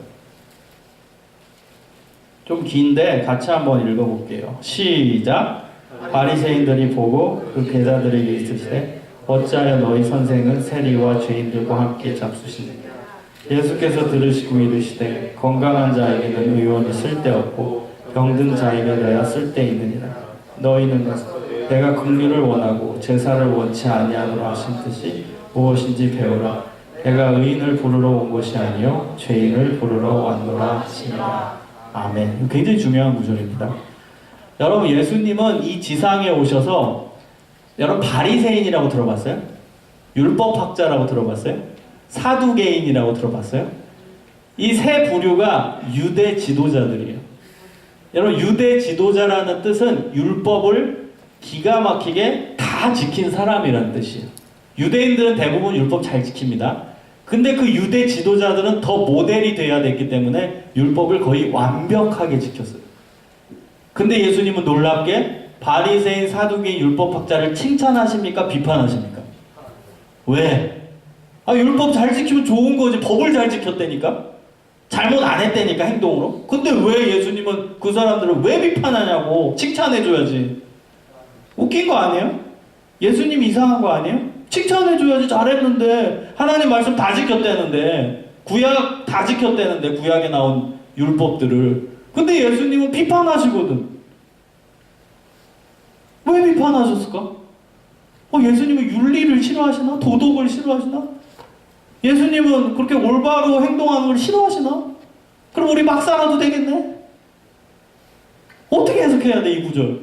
좀 긴데 같이 한번 읽어볼게요. 시작. 바리새인들이 보고 그 제자들에게 이르시되 어찌하여 너희 선생은 세리와 죄인들과 함께 잡수시느냐. 예수께서 들으시고 이르시되 건강한 자에게는 의원이 쓸데없고 병든 자에게야 쓸데있느니라. 너희는 내가 긍휼을 원하고 제사를 원치 아니하노라 하신 뜻이 무엇인지 배우라. 내가 의인을 부르러 온 것이 아니요 죄인을 부르러 왔노라 하시니라. 아멘. 굉장히 중요한 구절입니다. 여러분 예수님은 이 지상에 오셔서 여러분 바리새인이라고 들어봤어요? 율법학자라고 들어봤어요? 사두개인이라고 들어봤어요? 이 세 부류가 유대 지도자들이에요. 여러분 유대 지도자라는 뜻은 율법을 기가 막히게 다 지킨 사람이라는 뜻이에요. 유대인들은 대부분 율법 잘 지킵니다. 근데 그 유대 지도자들은 더 모델이 돼야 됐기 때문에 율법을 거의 완벽하게 지켰어요. 근데 예수님은 놀랍게 바리새인, 사두개인, 율법학자를 칭찬하십니까? 비판하십니까? 왜? 율법 잘 지키면 좋은 거지. 법을 잘 지켰다니까? 잘못 안 했다니까, 행동으로. 근데 왜 예수님은 그 사람들을 왜 비판하냐고. 칭찬해줘야지. 웃긴 거 아니에요? 예수님 이상한 거 아니에요? 칭찬해줘야지. 잘했는데. 하나님 말씀 다 지켰다는데. 구약 다 지켰다는데. 구약에 나온 율법들을. 근데 예수님은 비판하시거든. 왜 비판하셨을까? 예수님은 윤리를 싫어하시나? 도덕을 싫어하시나? 예수님은 그렇게 올바로 행동하는 걸 싫어하시나? 그럼 우리 막 살아도 되겠네? 어떻게 해석해야 돼, 이 구절?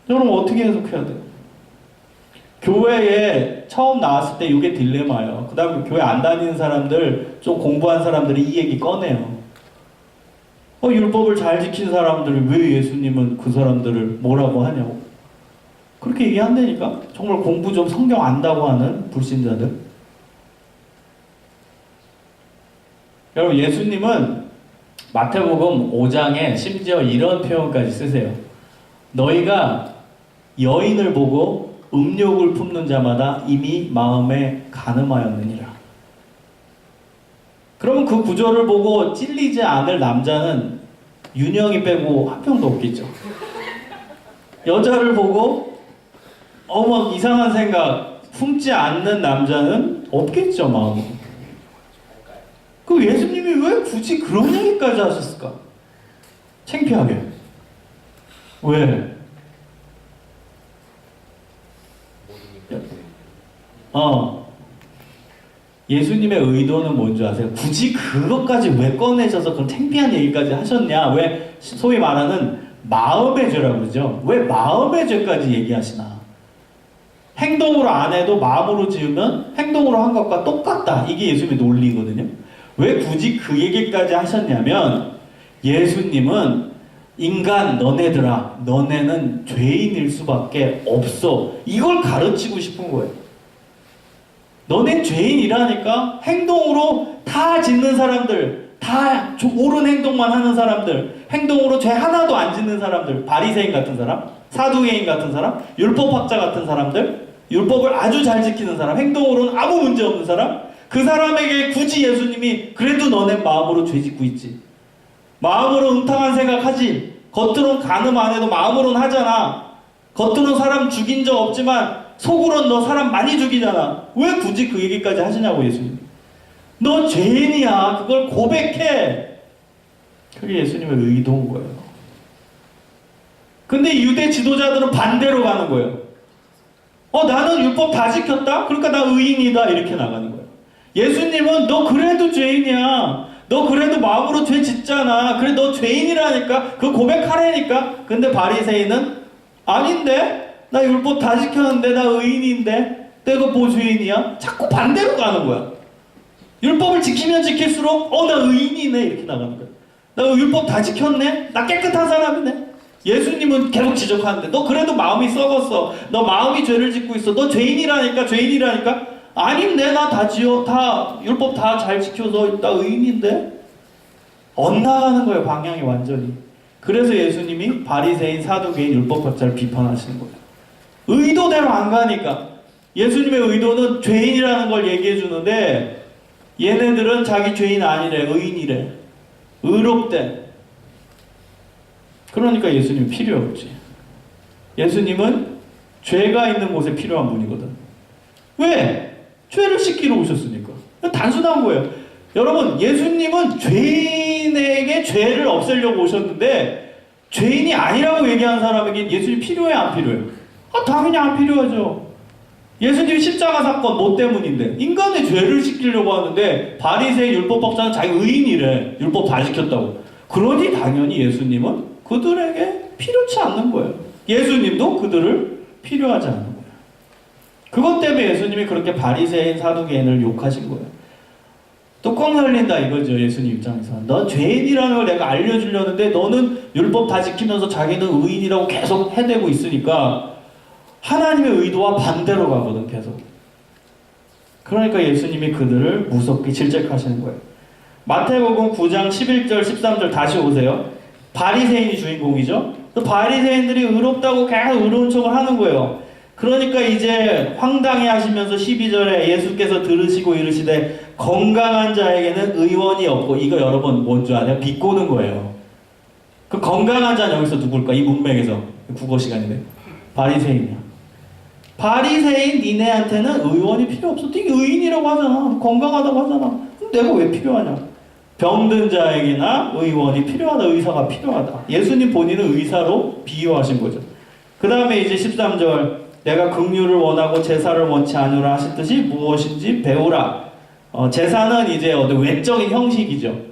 여러분, 어떻게 해석해야 돼요? 교회에 처음 나왔을 때 이게 딜레마예요. 그 다음에 교회 안 다니는 사람들, 좀 공부한 사람들이 이 얘기 꺼내요. 율법을 잘 지킨 사람들을 왜 예수님은 그 사람들을 뭐라고 하냐고. 그렇게 얘기한다니까? 정말 공부 좀 성경 안다고 하는 불신자들. 여러분, 예수님은 마태복음 5장에 심지어 이런 표현까지 쓰세요. 너희가 여인을 보고 음욕을 품는 자마다 이미 마음에 간음하였느니라. 그러면 그 구절을 보고 찔리지 않을 남자는 윤영이 빼고 한 명도 없겠죠. 여자를 보고 막 이상한 생각 품지 않는 남자는 없겠죠, 마음으로. 그 예수님이 왜 굳이 그런 얘기까지 하셨을까? 창피하게. 왜? 예수님의 의도는 뭔지 아세요? 굳이 그것까지 왜 꺼내셔서 그런 창피한 얘기까지 하셨냐? 왜 소위 말하는 마음의 죄라고 그러죠? 왜 마음의 죄까지 얘기하시나? 행동으로 안 해도 마음으로 지으면 행동으로 한 것과 똑같다. 이게 예수님의 논리거든요. 왜 굳이 그 얘기까지 하셨냐면 예수님은 인간 너네들아, 너네는 죄인일 수밖에 없어. 이걸 가르치고 싶은 거예요. 너네 죄인이라니까. 행동으로 다 짓는 사람들, 다 옳은 행동만 하는 사람들, 행동으로 죄 하나도 안 짓는 사람들, 바리새인 같은 사람, 사두개인 같은 사람, 율법학자 같은 사람들, 율법을 아주 잘 지키는 사람, 행동으로는 아무 문제 없는 사람, 그 사람에게 굳이 예수님이 그래도 너네 마음으로 죄 짓고 있지. 마음으로 음탕한 생각하지. 겉으로는 간음 안 해도 마음으로는 하잖아. 겉으로는 사람 죽인 적 없지만 속으로는 너 사람 많이 죽이잖아. 왜 굳이 그 얘기까지 하시냐고 예수님. 너 죄인이야. 그걸 고백해. 그게 예수님의 의도인 거예요. 근데 유대 지도자들은 반대로 가는 거예요. 나는 율법 다 지켰다? 그러니까 나 의인이다. 이렇게 나가는 거예요. 예수님은 너 그래도 죄인이야. 너 그래도 마음으로 죄 짓잖아. 그래 너 죄인이라니까. 그 고백하라니까. 근데 바리새인은 아닌데? 나 율법 다 지켰는데 나 의인인데? 내가 뭐 죄인이야? 자꾸 반대로 가는 거야. 율법을 지키면 지킬수록 나 의인이네. 이렇게 나가는 거야. 나 율법 다 지켰네? 나 깨끗한 사람이네? 예수님은 계속 지적하는데 너 그래도 마음이 썩었어. 너 마음이 죄를 짓고 있어. 너 죄인이라니까. 아닌데 나 다 율법 다 잘 지켜서 나 의인인데? 엇나가는 거예요. 방향이 완전히. 그래서 예수님이 바리새인, 사두개인, 율법학자를 비판하시는 거예요. 의도대로 안 가니까. 예수님의 의도는 죄인이라는 걸 얘기해 주는데 얘네들은 자기 죄인 아니래. 의인이래. 의롭대. 그러니까 예수님이 필요 없지. 예수님은 죄가 있는 곳에 필요한 분이거든. 왜? 죄를 씻기러 오셨으니까. 단순한 거예요. 여러분, 예수님은 죄인에게 죄를 없애려고 오셨는데 죄인이 아니라고 얘기하는 사람에게 예수님이 필요해, 안 필요해요? 당연히 안 필요하죠. 예수님이 십자가 사건 뭐 때문인데? 인간의 죄를 씻기려고 하는데 바리새인 율법학자는 자기 의인이래. 율법 다 지켰다고. 그러니 당연히 예수님은 그들에게 필요치 않는 거예요. 예수님도 그들을 필요하지 않는 거예요. 그것 때문에 예수님이 그렇게 바리새인, 사두개인을 욕하신 거예요. 뚜껑 열린다 이거죠. 예수님 입장에서. 너 죄인이라는 걸 내가 알려주려는데 너는 율법 다 지키면서 자기는 의인이라고 계속 해대고 있으니까 하나님의 의도와 반대로 가거든. 계속. 그러니까 예수님이 그들을 무섭게 질책하시는 거예요. 마태복음 9장 11절 13절 다시 오세요. 바리새인이 주인공이죠. 그 바리새인들이 의롭다고 계속 의로운 척을 하는 거예요. 그러니까 이제 황당해 하시면서 12절에 예수께서 들으시고 이르시되 건강한 자에게는 의원이 없고, 이거 여러분 뭔지 아세요? 비꼬는 거예요. 그 건강한 자는 여기서 누굴까? 이 문맥에서 국어 시간인데 바리새인이야. 바리새인 니네한테는 의원이 필요 없어. 네가 의인이라고 하잖아. 건강하다고 하잖아. 내가 왜 필요하냐? 병든 자에게나 의원이 필요하다. 의사가 필요하다. 예수님 본인은 의사로 비유하신 거죠. 그 다음에 이제 13절 내가 긍휼을 원하고 제사를 원치 아니라 하셨듯이 무엇인지 배우라. 제사는 이제 외적인 형식이죠.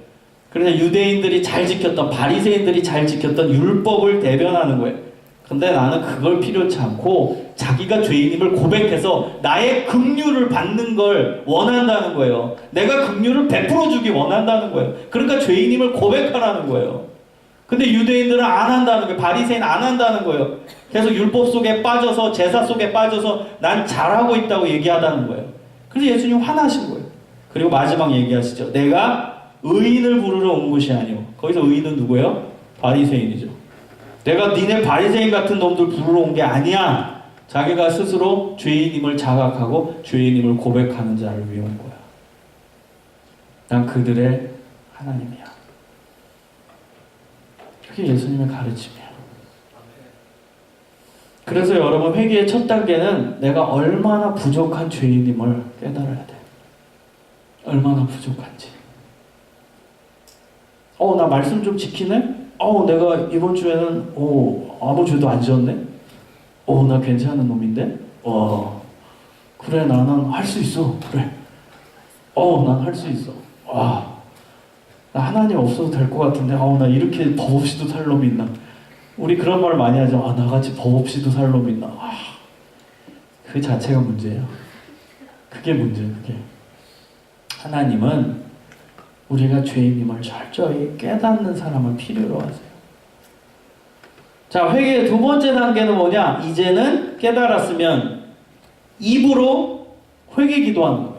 그래서 유대인들이 잘 지켰던, 바리새인들이 잘 지켰던 율법을 대변하는 거예요. 근데 나는 그걸 필요치 않고 자기가 죄인임을 고백해서 나의 긍휼을 받는 걸 원한다는 거예요. 내가 긍휼을 베풀어 주기 원한다는 거예요. 그러니까 죄인임을 고백하라는 거예요. 근데 유대인들은 안 한다는 거예요. 바리새인 안 한다는 거예요. 계속 율법 속에 빠져서, 제사 속에 빠져서 난 잘하고 있다고 얘기하다는 거예요. 그래서 예수님 화나신 거예요. 그리고 마지막 얘기하시죠. 내가 의인을 부르러 온 것이 아니오. 거기서 의인은 누구예요? 바리새인이죠. 내가 니네 바리새인 같은 놈들 부르러 온 게 아니야. 자기가 스스로 죄인임을 자각하고 죄인임을 고백하는 자를 위해 온 거야. 난 그들의 하나님이야. 그게 예수님의 가르침이에요. 그래서 여러분, 회개의 첫 단계는 내가 얼마나 부족한 죄인임을 깨달아야 돼. 얼마나 부족한지. 나 말씀 좀 지키네? 내가 이번 주에는 아무 죄도 안 지었네? 나 괜찮은 놈인데? 그래, 나는 할 수 있어. 그래. 난 할 수 있어. 나 하나님 없어도 될 것 같은데, 나 이렇게 법 없이도 살 놈이 있나? 우리 그런 말 많이 하죠. 나같이 법 없이도 살 놈이 있나? 그 자체가 문제예요. 그게 문제예요, 그게. 하나님은 우리가 죄인임을 철저히 깨닫는 사람을 필요로 하세요. 자, 회개의 두 번째 단계는 뭐냐? 이제는 깨달았으면 입으로 회개 기도하는 거예요.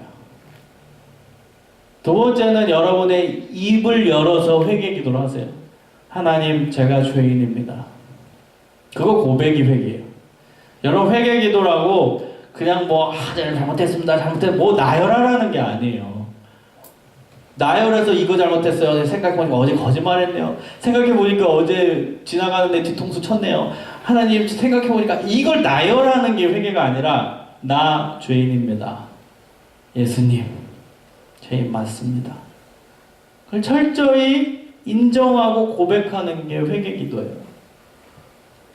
두 번째는 여러분의 입을 열어서 회개 기도를 하세요. 하나님, 제가 죄인입니다. 그거 고백이 회개예요. 여러분, 회개 기도라고 그냥 제가 잘못했습니다. 나열하라는 게 아니에요. 나열해서 이거 잘못했어요. 생각해보니까 어제 거짓말했네요. 생각해보니까 어제 지나가는데 뒤통수 쳤네요. 하나님, 생각해보니까 이걸 나열하는 게 회개가 아니라 나 죄인입니다. 예수님, 죄인 맞습니다. 그걸 철저히 인정하고 고백하는 게 회개 기도예요.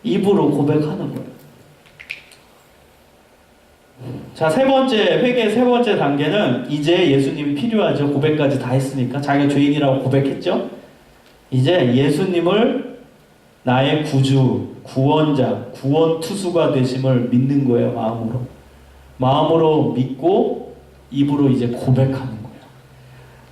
입으로 고백하는 거예요. 자, 회개의 세 번째 단계는 이제 예수님이 필요하죠. 고백까지 다 했으니까. 자기가 죄인이라고 고백했죠. 이제 예수님을 나의 구주, 구원자, 구원투수가 되심을 믿는 거예요. 마음으로 믿고 입으로 이제 고백하는 거예요.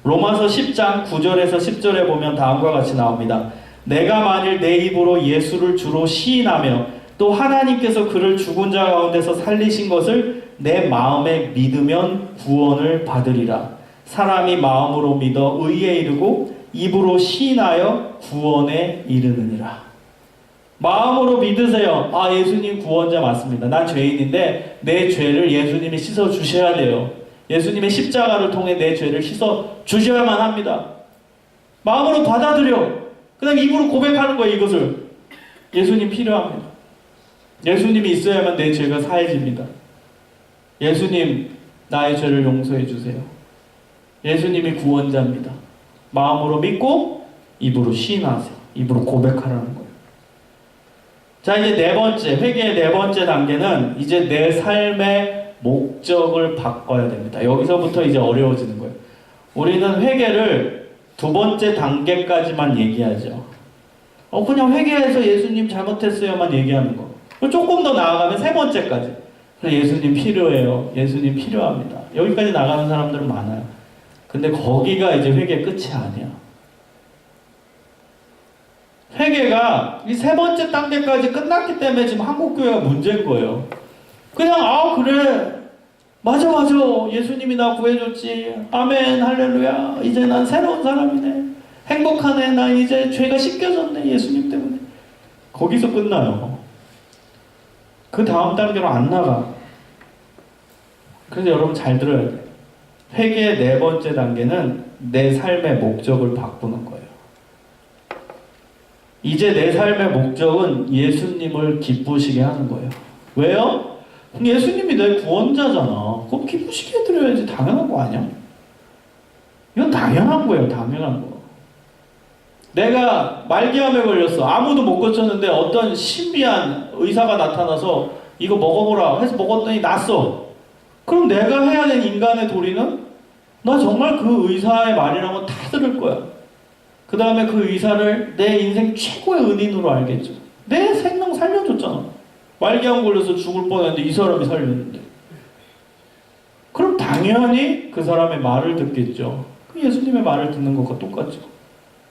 로마서 10장 9절에서 10절에 보면 다음과 같이 나옵니다. 내가 만일 내 입으로 예수를 주로 시인하며 또 하나님께서 그를 죽은 자 가운데서 살리신 것을 내 마음에 믿으면 구원을 받으리라. 사람이 마음으로 믿어 의에 이르고 입으로 시인하여 구원에 이르느니라. 마음으로 믿으세요. 예수님 구원자 맞습니다. 난 죄인인데 내 죄를 예수님이 씻어 주셔야 돼요. 예수님의 십자가를 통해 내 죄를 씻어 주셔야만 합니다. 마음으로 받아들여. 그 다음에 입으로 고백하는 거예요. 이것을. 예수님 필요합니다. 예수님이 있어야만 내 죄가 사해집니다. 예수님, 나의 죄를 용서해 주세요. 예수님이 구원자입니다. 마음으로 믿고 입으로 시인하세요. 입으로 고백하라는 거예요. 자, 이제 회개의 네 번째 단계는 이제 내 삶의 목적을 바꿔야 됩니다. 여기서부터 이제 어려워지는 거예요. 우리는 회개를 두 번째 단계까지만 얘기하죠. 그냥 회개해서 예수님 잘못했어요만 얘기하는 거. 조금 더 나아가면 세 번째까지. 예수님 필요해요. 예수님 필요합니다. 여기까지 나가는 사람들은 많아요. 근데 거기가 이제 회개의 끝이 아니야. 회개가 이 세 번째 단계까지 끝났기 때문에 지금 한국교회가 문제인 거예요. 그냥 그래 맞아, 맞아. 예수님이 나 구해줬지. 아멘, 할렐루야. 이제 난 새로운 사람이네. 행복하네. 나 이제 죄가 씻겨졌네. 예수님 때문에. 거기서 끝나요. 그 다음 단계로 안 나가. 그래서 여러분 잘 들어야 돼요. 회개의 네 번째 단계는 내 삶의 목적을 바꾸는 거예요. 이제 내 삶의 목적은 예수님을 기쁘시게 하는 거예요. 왜요? 예수님이 내 구원자잖아. 그럼 기쁘시게 해드려야지. 당연한 거 아니야? 이건 당연한 거예요. 당연한 거. 내가 말기암에 걸렸어. 아무도 못 고쳤는데 어떤 신비한 의사가 나타나서 이거 먹어보라 해서 먹었더니 낫어. 그럼 내가 해야 되는 인간의 도리는 나 정말 그 의사의 말이라고 다 들을 거야. 그 다음에 그 의사를 내 인생 최고의 은인으로 알겠죠. 내 생명 살려줬잖아. 말기암 걸려서 죽을 뻔했는데 이 사람이 살렸는데. 그럼 당연히 그 사람의 말을 듣겠죠. 그 예수님의 말을 듣는 것과 똑같죠.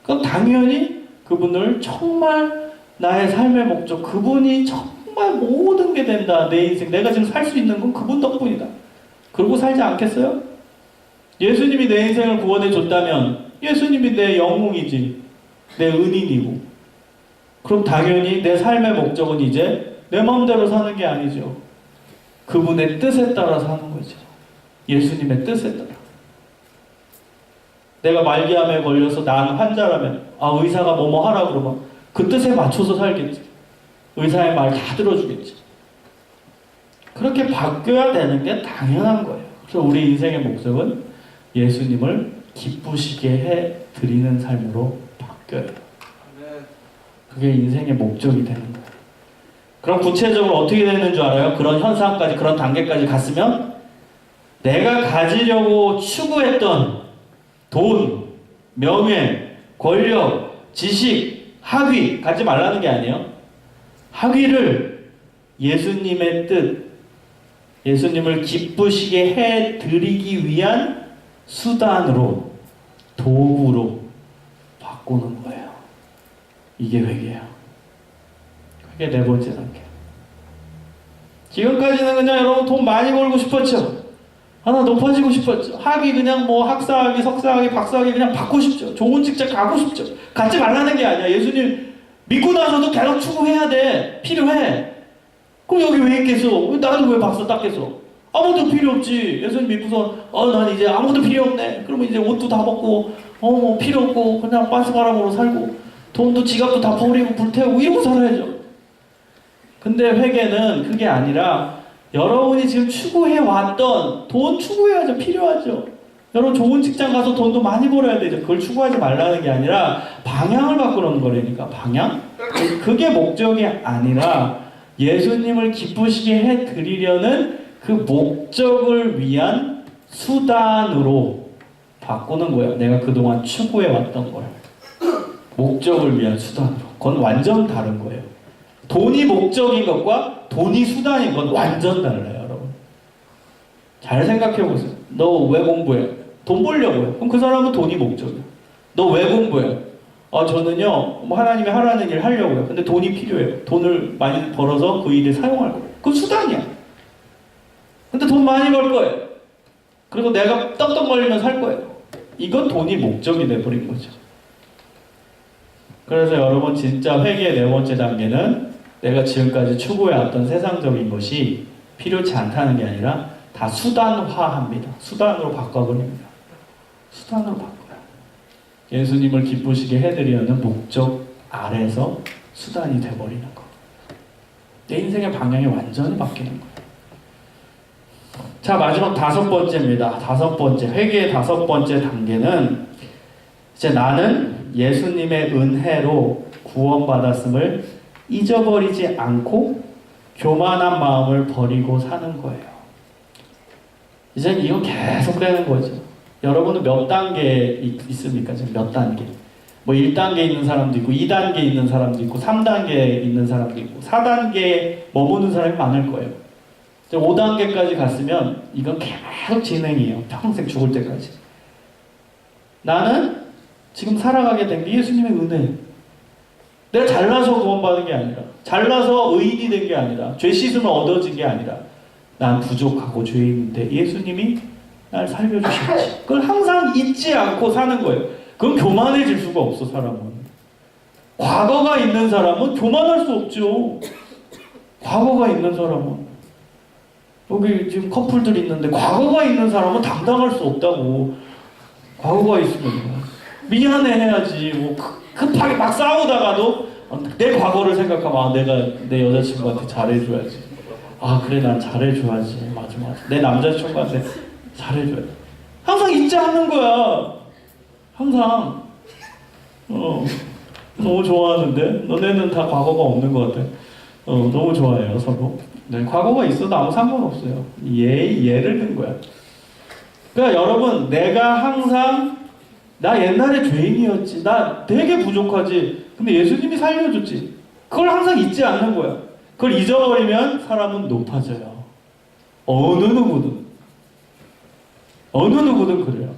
그럼 당연히 그분을 정말 나의 삶의 목적, 그분이 정말 모든 게 된다. 내 인생, 내가 지금 살 수 있는 건 그분 덕분이다. 그러고 살지 않겠어요? 예수님이 내 인생을 구원해 줬다면 예수님이 내 영웅이지, 내 은인이고. 그럼 당연히 내 삶의 목적은 이제 내 마음대로 사는 게 아니죠. 그분의 뜻에 따라 사는 거죠. 예수님의 뜻에 따라. 내가 말기암에 걸려서 난 환자라면 의사가 뭐뭐 하라 그러면 그 뜻에 맞춰서 살겠지. 의사의 말 다 들어주겠지. 그렇게 바뀌어야 되는 게 당연한 거예요. 그래서 우리 인생의 목적은 예수님을 기쁘시게 해 드리는 삶으로 바뀌어요. 그게 인생의 목적이 되는 거예요. 그럼 구체적으로 어떻게 되는 줄 알아요? 그런 현상까지, 그런 단계까지 갔으면 내가 가지려고 추구했던 돈, 명예, 권력, 지식, 학위 갖지 말라는 게 아니에요. 학위를 예수님의 뜻, 예수님을 기쁘시게 해 드리기 위한 수단으로, 도구로 바꾸는 거예요. 이게 회개예요. 회개 네 번째 단계. 지금까지는 그냥 여러분 돈 많이 벌고 싶었죠. 하나 높아지고 싶었죠. 학위 그냥 뭐 학사학위, 석사학위, 박사학위 그냥 받고 싶죠. 좋은 직장 가고 싶죠. 갖지 말라는 게 아니야. 예수님 믿고 나서도 계속 추구해야 돼. 필요해. 그럼 여기 왜 있겠어? 나도 왜 박사 땄겠어? 아무도 필요 없지. 예수님 믿고서 난 이제 아무도 필요 없네. 그러면 이제 옷도 다 벗고 뭐 필요 없고 그냥 빤스바람으로 살고 돈도 지갑도 다 버리고 불태우고 이러고 살아야죠. 근데 회개는 그게 아니라 여러분이 지금 추구해왔던 돈 추구해야죠. 필요하죠. 여러분 좋은 직장 가서 돈도 많이 벌어야 되죠. 그걸 추구하지 말라는 게 아니라 방향을 바꾸는 거라니까. 방향? 그게 목적이 아니라 예수님을 기쁘시게 해드리려는 그 목적을 위한 수단으로 바꾸는 거예요. 내가 그동안 추구해왔던 걸. 목적을 위한 수단으로. 그건 완전 다른 거예요. 돈이 목적인 것과 돈이 수단인 건 완전 달라요, 여러분. 잘 생각해 보세요. 너 왜 공부해? 돈 벌려고요. 그럼 그 사람은 돈이 목적이야. 너 왜 공부해? 저는요, 하나님이 하라는 일 하려고요. 근데 돈이 필요해요. 돈을 많이 벌어서 그 일에 사용할 거예요. 그건 수단이야. 근데 돈 많이 벌 거예요. 그리고 내가 떡떡 걸리면 살 거예요. 이건 돈이 목적이 돼버린 거죠. 그래서 여러분 진짜 회개의 네 번째 단계는 내가 지금까지 추구해왔던 세상적인 것이 필요치 않다는 게 아니라 다 수단화합니다. 수단으로 바꿔버립니다. 수단으로 바꿔요. 예수님을 기쁘시게 해드리려는 목적 아래서 수단이 돼버리는 거. 내 인생의 방향이 완전히 바뀌는 거예요. 자, 마지막 다섯 번째입니다. 다섯 번째, 회개의 다섯 번째 단계는 이제 나는 예수님의 은혜로 구원받았음을 잊어버리지 않고 교만한 마음을 버리고 사는 거예요. 이제 이거 계속 되는 거죠. 여러분은 몇 단계 있습니까? 지금 몇 단계? 뭐 1단계 있는 사람도 있고 2단계 있는 사람도 있고 3단계 있는 사람도 있고 4단계에 머무는 사람이 많을 거예요. 5단계까지 갔으면 이건 계속 진행이에요. 평생 죽을 때까지. 나는 지금 살아가게 된 게 예수님의 은혜. 내가 잘나서 구원받은 게 아니라, 잘나서 의인이 된 게 아니라, 죄 씻음을 얻어진 게 아니라, 난 부족하고 죄인인데 예수님이 날 살려주셨지. 그걸 항상 잊지 않고 사는 거예요. 그건 교만해질 수가 없어, 사람은. 과거가 있는 사람은 교만할 수 없죠. 과거가 있는 사람은. 여기 지금 커플들 있는데 과거가 있는 사람은 당당할 수 없다고. 과거가 있으면 미안해 해야지. 뭐 급하게 막 싸우다가도 내 과거를 생각하면 내가 내 여자친구한테 잘해줘야지. 그래 난 잘해줘야지. 맞아. 내 남자친구한테 잘해줘야지. 항상 잊지 않는 거야. 항상. 너무 좋아하는데 너네는 다 과거가 없는 것 같아. 너무 좋아해요 서로. 네, 과거가 있어도 아무 상관없어요. 예를 든 거야. 그러니까 여러분, 내가 항상 나 옛날에 죄인이었지, 나 되게 부족하지, 근데 예수님이 살려줬지, 그걸 항상 잊지 않는 거야. 그걸 잊어버리면 사람은 높아져요. 어느 누구든 그래요.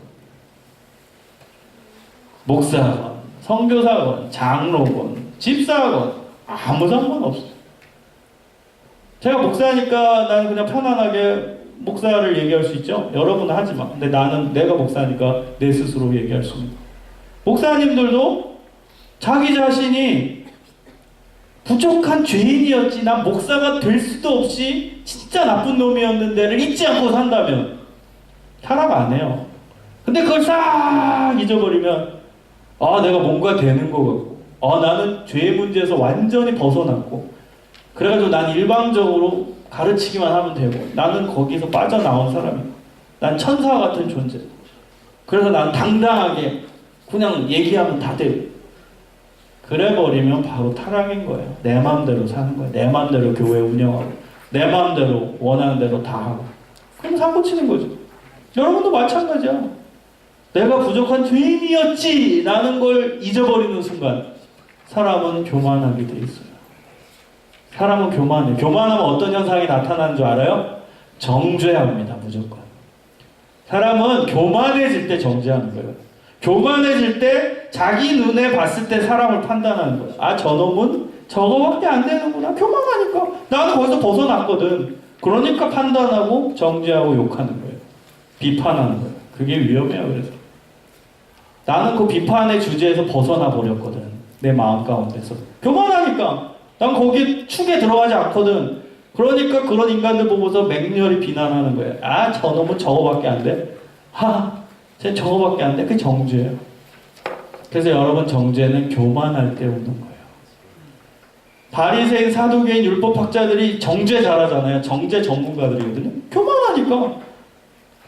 목사건, 선교사건, 장로건, 집사건 아무 상관없어요. 제가 목사니까 나는 그냥 편안하게 목사를 얘기할 수 있죠. 여러분은 하지 마. 근데 나는 내가 목사니까 내 스스로 얘기할 수 있는 거예요. 목사님들도 자기 자신이 부족한 죄인이었지, 난 목사가 될 수도 없이 진짜 나쁜 놈이었는데를 잊지 않고 산다면 타락 안 해요. 근데 그걸 싹 잊어버리면 내가 뭔가 되는 거 같고, 나는 죄 문제에서 완전히 벗어났고, 그래가지고 난 일방적으로 가르치기만 하면 되고, 나는 거기서 빠져나온 사람이고, 난 천사 같은 존재. 그래서 난 당당하게 그냥 얘기하면 다 되고. 그래버리면 바로 타락인 거예요. 내 마음대로 사는 거예요. 내 마음대로 교회 운영하고, 내 마음대로 원하는 대로 다 하고. 그럼 사고 치는 거죠. 여러분도 마찬가지야. 내가 부족한 죄인이었지 라는 걸 잊어버리는 순간 사람은 교만하게 돼 있어요. 사람은 교만해. 교만하면 어떤 현상이 나타나는 줄 알아요? 정죄합니다. 무조건. 사람은 교만해질 때 정죄하는 거예요. 교만해질 때 자기 눈에 봤을 때 사람을 판단하는 거예요. 저놈은 저거밖에 안 되는구나. 교만하니까. 나는 거기서 벗어났거든. 그러니까 판단하고 정죄하고 욕하는 거예요. 비판하는 거예요. 그게 위험해요. 그래서 나는 그 비판의 주제에서 벗어나 버렸거든. 내 마음 가운데서. 교만하니까. 난 거기 축에 들어가지 않거든. 그러니까 그런 인간들 보고서 맹렬히 비난하는 거예요. 저놈은 저거밖에 안 돼? 쟤 저거밖에 안 돼? 그게 정죄예요. 그래서 여러분, 정죄는 교만할 때 오는 거예요. 바리새인, 사두개인, 율법학자들이 정죄 잘하잖아요. 정죄 전문가들이거든요. 교만하니까.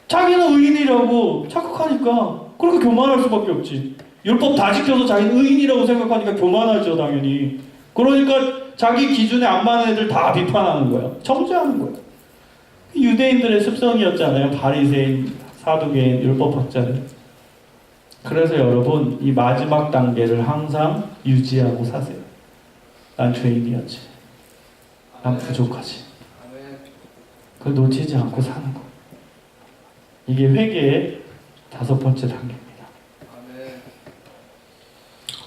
자기는 의인이라고 착각하니까 그렇게 교만할 수밖에 없지. 율법 다 지켜서 자기는 의인이라고 생각하니까 교만하죠, 당연히. 그러니까 자기 기준에 안 맞는 애들 다 비판하는 거예요. 정죄하는 거예요. 유대인들의 습성이었잖아요. 바리새인, 사두개인, 율법학자들. 그래서 여러분, 이 마지막 단계를 항상 유지하고 사세요. 난 죄인이었지. 난 부족하지. 그걸 놓치지 않고 사는 거. 이게 회개의 5번째 단계입니다.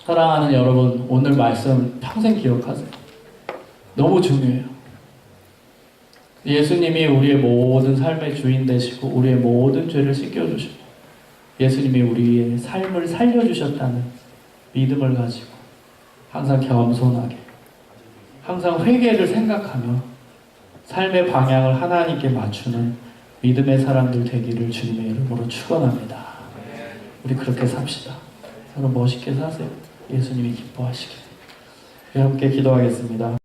사랑하는 여러분, 오늘 말씀 평생 기억하세요. 너무 중요해요. 예수님이 우리의 모든 삶의 주인 되시고 우리의 모든 죄를 씻겨주시고 예수님이 우리의 삶을 살려주셨다는 믿음을 가지고 항상 겸손하게, 항상 회개를 생각하며 삶의 방향을 하나님께 맞추는 믿음의 사람들 되기를 주님의 이름으로 축원합니다. 우리 그렇게 삽시다. 여러분 멋있게 사세요. 예수님이 기뻐하시길. 함께 기도하겠습니다.